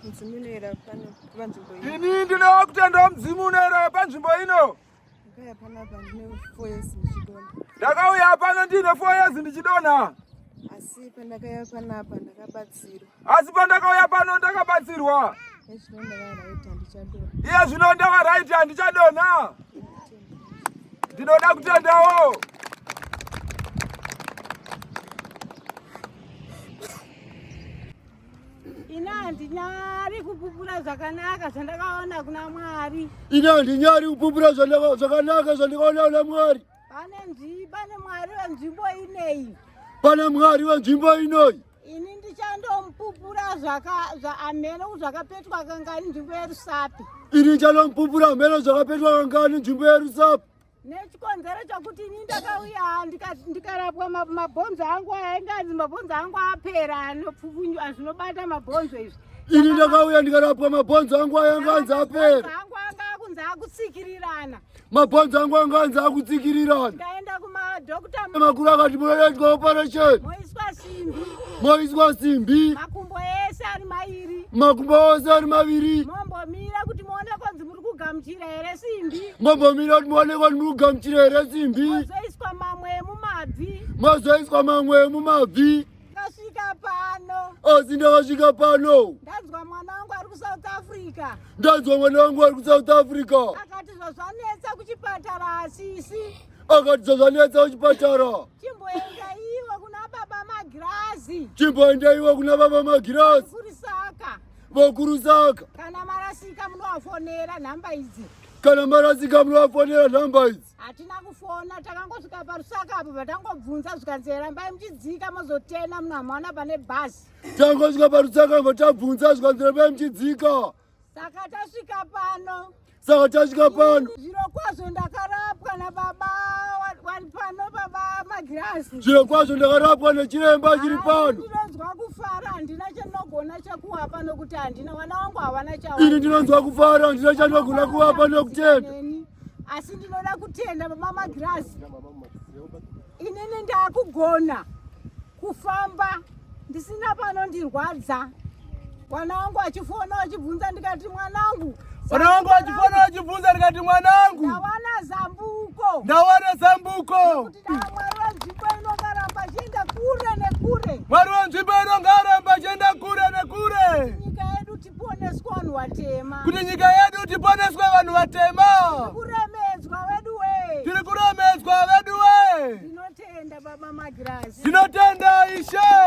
Mzimunera pano panzvimbo ino. Ini ndinoda kutenda mzimunera panzvimbo ino. Ndakauya panapa ndine 4 years ndichidona. Ndakauya pano ndine 4 years ndichidona. Asi pandakauya panapa ndakabatsirwa. Asi pandakauya pano ndakabatsirwa. Iye zvino ndakaraiti handichadona. Ndinoda kutendawo. Ina handinyari kupupura zvakanaka zvandakaona kuna Mwari. Ina handinyari kupupura zvakanaka zvandakaona kuna Mwari. Pane Mwari wenzvimbo ineyi. Pane Mwari wenzvimbo inoyi. Ini ndichandomupupura amene zvakapetwa kangani nzvimbo yeRusapi. Ini ndichanomupupura amene zvakapetwa kangani nzvimbo yeRusapi. Nechikonzero chokuti ini ndakauya ndikarapwa mabhonzo angu aingazi mabhonzo angu apera zvinobata mabhonzo izvi. Ini ndakauya ndikarapwa mabhonzo angu aingazi apera. Mabhonzo angu anga kunzi akutsikirirana. Mabhonzo angu aingazi akutsikirirana. Ndaenda kumadhokota makuru akati munoitwa operation. Moiswa simbi. Makumbo ese ari mairi. Makumbo ose ari maviri. Mombomira kuti muone konzi muri kugamuchira here simbi. Mombomira kuti muone konzi muri kugamuchira here simbi. Mozoiswa mamwe mumabvi. Mozoiswa mamwe mumabvi. Ndasvika pano. Asi ndakasvika pano. Ndanzwa mwana wangu ari kuSouth Africa. Ndanzwa mwana wangu ari kuSouth Africa. Akati zvazvanetsa kuchipatara asisi. Akati zvazvanetsa kuchipatara. Chimboenda iwe kuna baba Magirazi. Chimboenda iwe kuna baba Magirazi. Vokurusaka. Vokurusaka. Kana marasika munowafonera nhamba idzi. Kana marasika munowafonera nhamba idzi. Hatina kufona takangosvika paRusaka apo patangobvunza zvikanzi rambai muchidzika mozotenda munamwana pane bhazi. Tangosvika paRusaka apo tabvunza zvikanzi rambai muchidzika. Saka tasvika pano. Zviro kwazvo ndakarapwa nababa wari pano baba Magirazi. Zviro kwazvo ndakarapwa nechiremba chiri pano. Ndinonzwa kufara handina chandinogona chakuwapa nokuti handina mwana wangu hawana chawa. Ini ndinonzwa kufara handina chandinogona kuwapa nokutenda. Asi ndinoda kutenda baba Magirazi. Inini ndakugona kufamba ndisina panondirwadza. Mwana wangu achifona achibvunza ndikati mwanangu. Mwana wangu achifona achibvunza ndikati mwanangu. Ndawana zambuko. Ndawana zambuko. Kuti Mwari wenzvimbo ino ngaramba chienda kure nekure. Mwari wenzvimbo ino